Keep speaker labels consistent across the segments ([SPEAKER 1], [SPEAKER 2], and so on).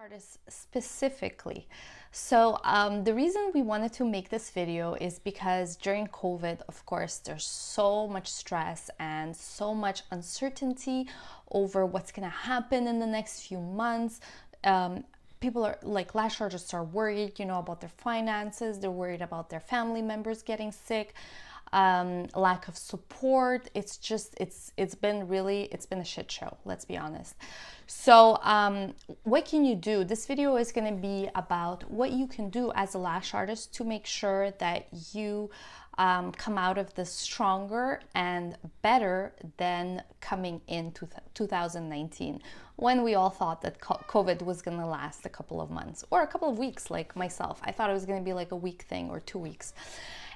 [SPEAKER 1] artists specifically. So the reason we wanted to make this video is because during COVID, of course, there's so much stress and so much uncertainty over what's going to happen in the next few months. People are like, lash artists are worried, about their finances. They're worried about their family members getting sick. Lack of support. It's been a shit show, let's be honest. So what can you do? This video is going to be about what you can do as a lash artist to make sure that you come out of this stronger and better than coming into 2019, when we all thought that COVID was going to last a couple of months or a couple of weeks. Like myself, I thought it was going to be like a week thing or 2 weeks.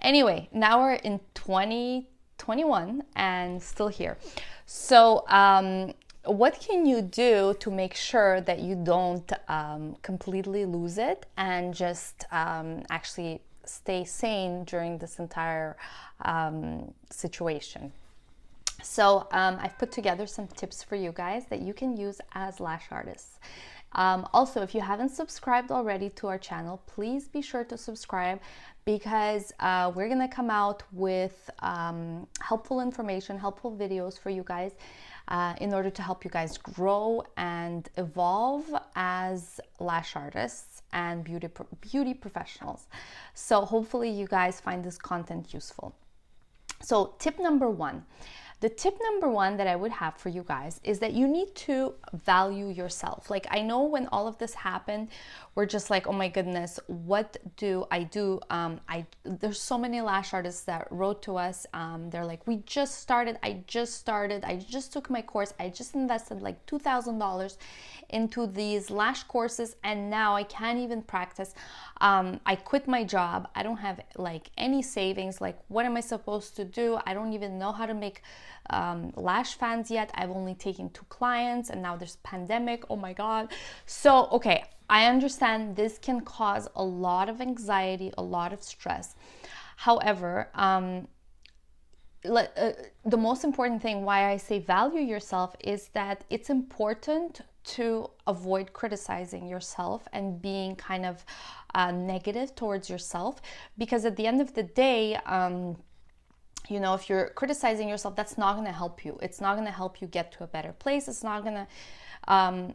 [SPEAKER 1] Anyway, now we're in 2021 and still here. So what can you do to make sure that you don't completely lose it and just actually stay sane during this entire situation? So I've put together some tips for you guys that you can use as lash artists. Also, if you haven't subscribed already to our channel, please be sure to subscribe, because we're gonna come out with helpful information, helpful videos for you guys in order to help you guys grow and evolve as lash artists and beauty professionals. So hopefully you guys find this content useful. So tip number one. The tip number one that I would have for you guys is that you need to value yourself. Like, I know when all of this happened, we're just like, oh my goodness, what do I do? There's so many lash artists that wrote to us. They're like, I just took my course. I just invested like $2,000 into these lash courses, and now I can't even practice. I quit my job. I don't have like any savings. Like, what am I supposed to do? I don't even know how to make lash fans yet. I've only taken 2 clients, and now there's pandemic. Oh my God. So, okay, I understand this can cause a lot of anxiety, a lot of stress. However, the most important thing why I say value yourself is that it's important to avoid criticizing yourself and being kind of negative towards yourself, because at the end of the day, if you're criticizing yourself, that's not going to help you. It's not going to help you get to a better place. It's not going to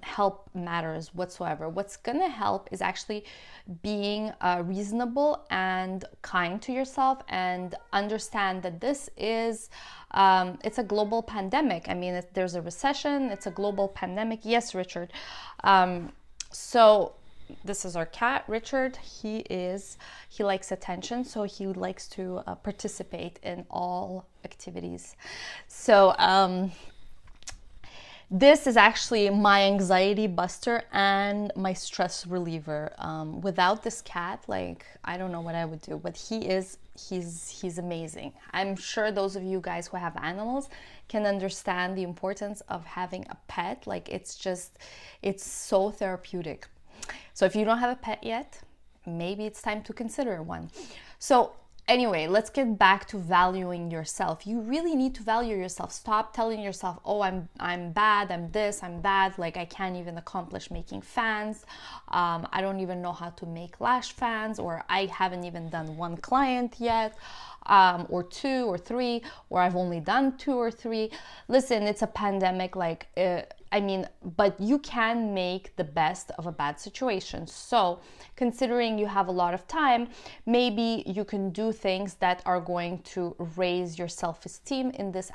[SPEAKER 1] help matters whatsoever. What's going to help is actually being reasonable and kind to yourself, and understand that this is it's a global pandemic. I mean, there's a recession, it's a global pandemic. Yes, Richard. So this is our cat, Richard. He likes attention, so he likes to participate in all activities. So this is actually my anxiety buster and my stress reliever. Without this cat, like, I don't know what I would do, but he's amazing. I'm sure those of you guys who have animals can understand the importance of having a pet. Like, it's so therapeutic. So if you don't have a pet yet, maybe it's time to consider one. So anyway, let's get back to valuing yourself. You really need to value yourself. Stop telling yourself, oh, I'm bad, I'm this, I'm that, like I can't even accomplish making fans. I don't even know how to make lash fans, or I haven't even done 1 client yet, or 2 or 3, or I've only done 2 or 3. Listen, it's a pandemic, but you can make the best of a bad situation. So considering you have a lot of time, maybe you can do things that are going to raise your self-esteem in this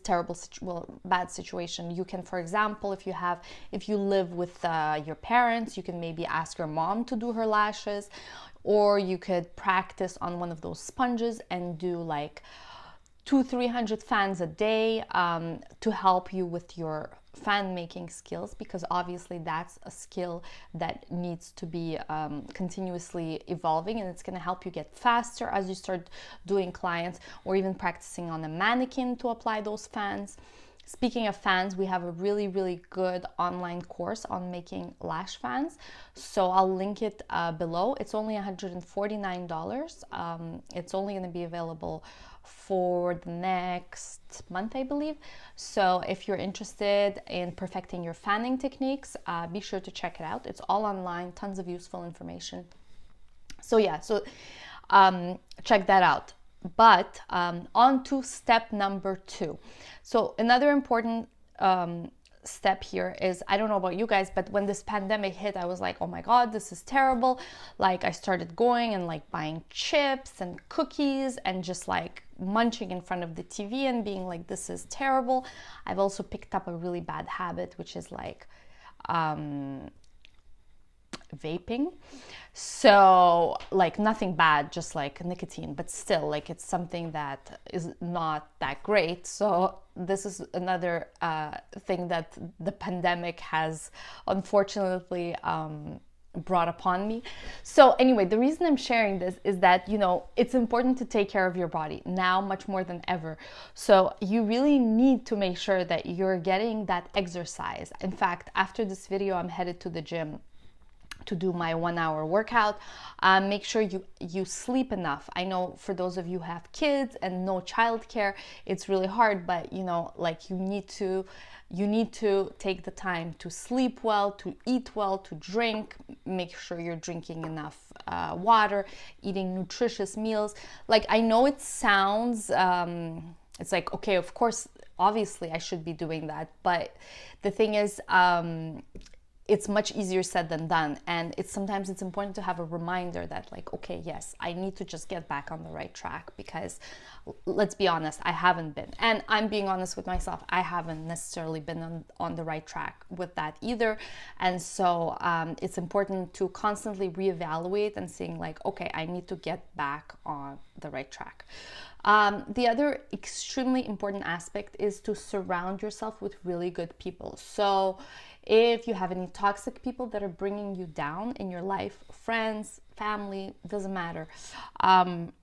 [SPEAKER 1] terrible, bad situation. You can, for example, if you live with your parents, you can maybe ask your mom to do her lashes, or you could practice on one of those sponges and do like 200-300 fans a day to help you with your fan making skills, because obviously that's a skill that needs to be continuously evolving, and it's going to help you get faster as you start doing clients, or even practicing on a mannequin to apply those fans. Speaking of fans, we have a really, really good online course on making lash fans. So I'll link it below. It's only $149. It's only going to be available for the next month, I believe. So if you're interested in perfecting your fanning techniques, be sure to check it out. It's all online, tons of useful information. So yeah, check that out. But on to step number 2. So another important step here is, I don't know about you guys, but when this pandemic hit, I was like, oh my God, this is terrible. Like, I started going and like buying chips and cookies and just like munching in front of the TV and being like, this is terrible. I've also picked up a really bad habit, which is like vaping. So like nothing bad, just like nicotine, but still like it's something that is not that great. So this is another thing that the pandemic has unfortunately brought upon me. So anyway, the reason I'm sharing this is that, you know, it's important to take care of your body now much more than ever. So you really need to make sure that you're getting that exercise. In fact, after this video, I'm headed to the gym to do my 1-hour workout. Make sure you sleep enough. I know for those of you who have kids and no childcare, it's really hard, but you know, like you need to take the time to sleep well, to eat well, to drink. Make sure you're drinking enough water, eating nutritious meals. Like, I know it sounds it's like, okay, of course, obviously I should be doing that, but the thing is, it's much easier said than done. And sometimes it's important to have a reminder that like, okay, yes, I need to just get back on the right track, because let's be honest, I haven't been. And I'm being honest with myself, I haven't necessarily been on the right track with that either. And so it's important to constantly reevaluate and seeing like, okay, I need to get back on the right track. The other extremely important aspect is to surround yourself with really good people. So if you have any toxic people that are bringing you down in your life, friends, family, doesn't matter,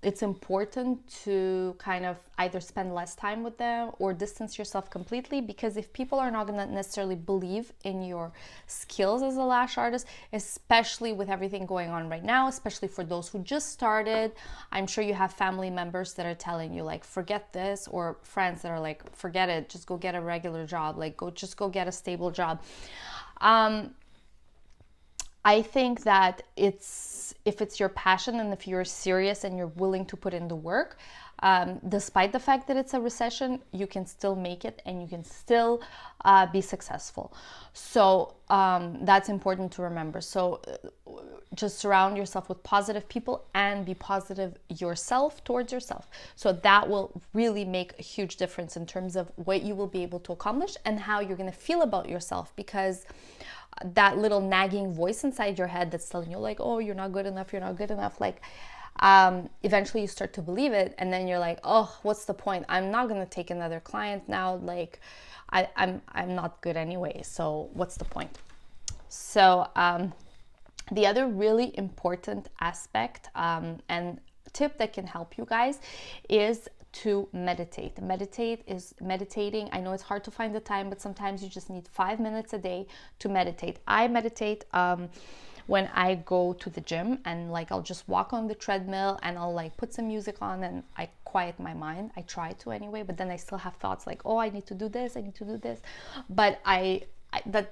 [SPEAKER 1] it's important to kind of either spend less time with them or distance yourself completely, because if people are not going to necessarily believe in your skills as a lash artist, especially with everything going on right now, especially for those who just started, I'm sure you have family members that are telling you like, forget this, or friends that are like, forget it, just go get a regular job, like just go get a stable job. I think that if it's your passion and if you're serious and you're willing to put in the work, despite the fact that it's a recession, you can still make it and you can still be successful. So that's important to remember. So just surround yourself with positive people and be positive yourself towards yourself. So that will really make a huge difference in terms of what you will be able to accomplish and how you're going to feel about yourself, because that little nagging voice inside your head that's telling you like, oh, you're not good enough, like eventually you start to believe it, and then you're like, oh, what's the point? I'm not going to take another client now, like I'm not good anyway, so what's the point? So the other really important aspect and tip that can help you guys is to meditate. Meditating. I know it's hard to find the time, but sometimes you just need 5 minutes a day to meditate. I meditate when I go to the gym, and like I'll just walk on the treadmill and I'll like put some music on and I quiet my mind. I try to anyway, but then I still have thoughts like, oh, I need to do this, but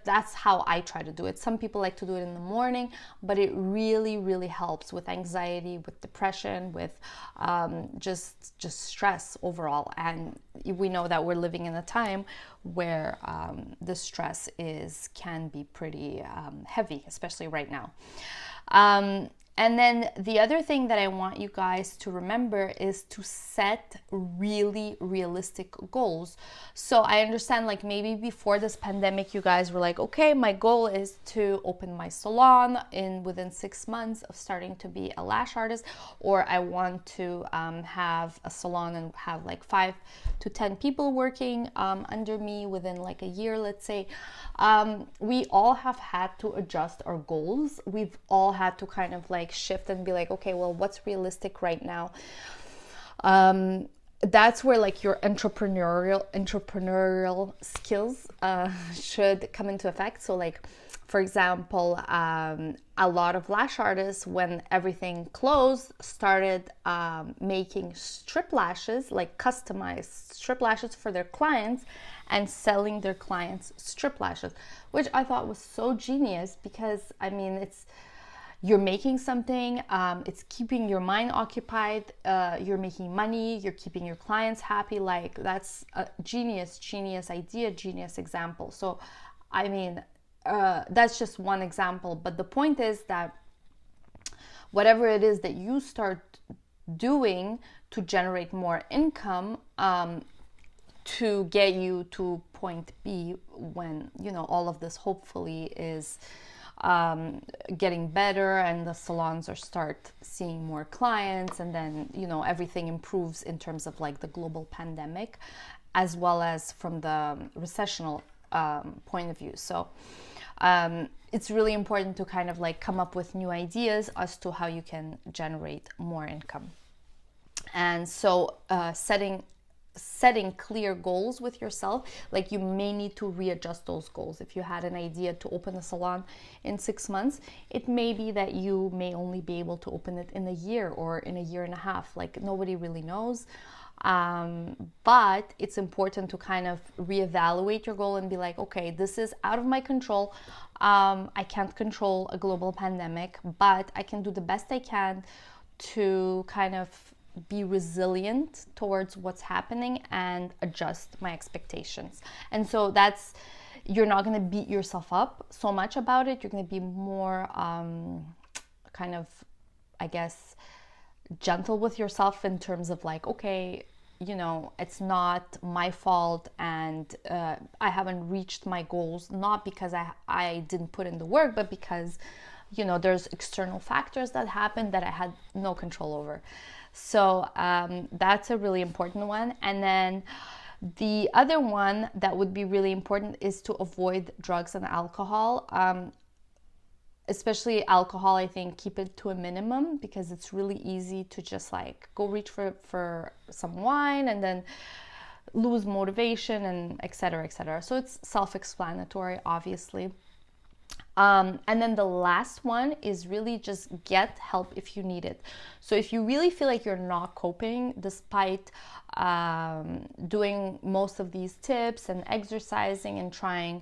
[SPEAKER 1] that's how I try to do it. Some people like to do it in the morning, but it really, really helps with anxiety, with depression, with just stress overall. And we know that we're living in a time where the stress can be pretty heavy, especially right now. And then the other thing that I want you guys to remember is to set really realistic goals. So I understand like maybe before this pandemic, you guys were like, okay, my goal is to open my salon within 6 months of starting to be a lash artist, or I want to have a salon and have like 5 to 10 people working under me within like a year, let's say. We all have had to adjust our goals. We've all had to kind of like shift and be like, okay, well, what's realistic right now? that's where like your entrepreneurial skills should come into effect. So like, for example, a lot of lash artists, when everything closed, started making strip lashes, like customized strip lashes for their clients, and selling their clients strip lashes, which I thought was so genius, because I mean, you're making something, it's keeping your mind occupied, you're making money, you're keeping your clients happy. Like, that's a genius idea, genius example. So I mean, that's just one example, but the point is that whatever it is that you start doing to generate more income, to get you to point B, when, you know, all of this hopefully is getting better and the salons are start seeing more clients, and then, you know, everything improves in terms of like the global pandemic, as well as from the recessional point of view. So it's really important to kind of like come up with new ideas as to how you can generate more income. And so setting clear goals with yourself, like you may need to readjust those goals. If you had an idea to open a salon in 6 months, it may be that you may only be able to open it in a year or in a year and a half. Like, nobody really knows. But it's important to kind of reevaluate your goal and be like, okay, this is out of my control. I can't control a global pandemic, but I can do the best I can to kind of be resilient towards what's happening and adjust my expectations. And so that's, you're not going to beat yourself up so much about it. You're going to be more kind of, I guess, gentle with yourself in terms of like, okay, you know, it's not my fault, and I haven't reached my goals, not because I didn't put in the work, but because, you know, there's external factors that happened that I had no control over. So that's a really important one. And then the other one that would be really important is to avoid drugs and alcohol. Especially alcohol, I think keep it to a minimum, because it's really easy to just like go reach for some wine and then lose motivation, and etc., etc. So it's self-explanatory, obviously. And then the last one is really just get help if you need it. So if you really feel like you're not coping, despite doing most of these tips and exercising and trying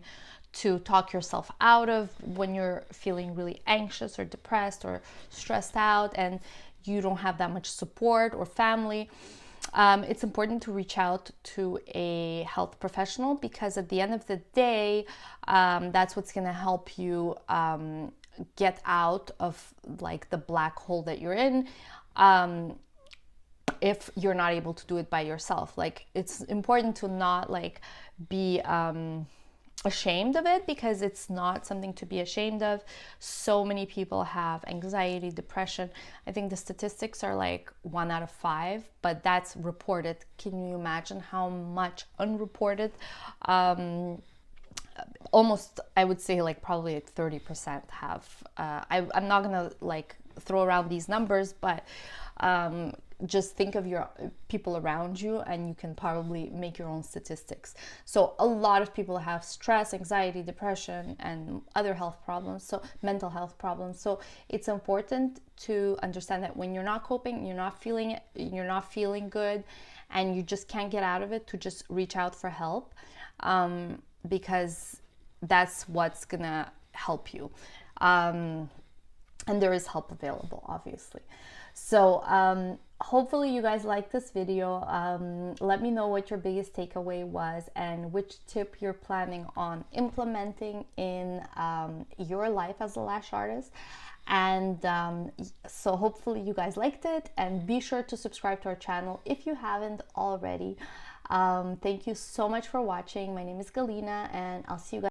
[SPEAKER 1] to talk yourself out of when you're feeling really anxious or depressed or stressed out, and you don't have that much support or family, it's important to reach out to a health professional, because at the end of the day, that's what's going to help you get out of like the black hole that you're in, if you're not able to do it by yourself. Like, it's important to not like be ashamed of it, because it's not something to be ashamed of. So many people have anxiety, depression. I think the statistics are like 1 out of 5, but that's reported. Can you imagine how much unreported? Almost, I would say like probably like 30% have. I'm not gonna like throw around these numbers, but just think of your people around you, and you can probably make your own statistics. So a lot of people have stress, anxiety, depression, and other health problems, so mental health problems. So it's important to understand that when you're not coping, you're not feeling it, you're not feeling good, and you just can't get out of it, to just reach out for help, because that's what's gonna help you. And there is help available, obviously. So hopefully you guys like this video. Let me know what your biggest takeaway was, and which tip you're planning on implementing in your life as a lash artist. And so hopefully you guys liked it, and be sure to subscribe to our channel if you haven't already. Thank you so much for watching. My name is Galina, and I'll see you guys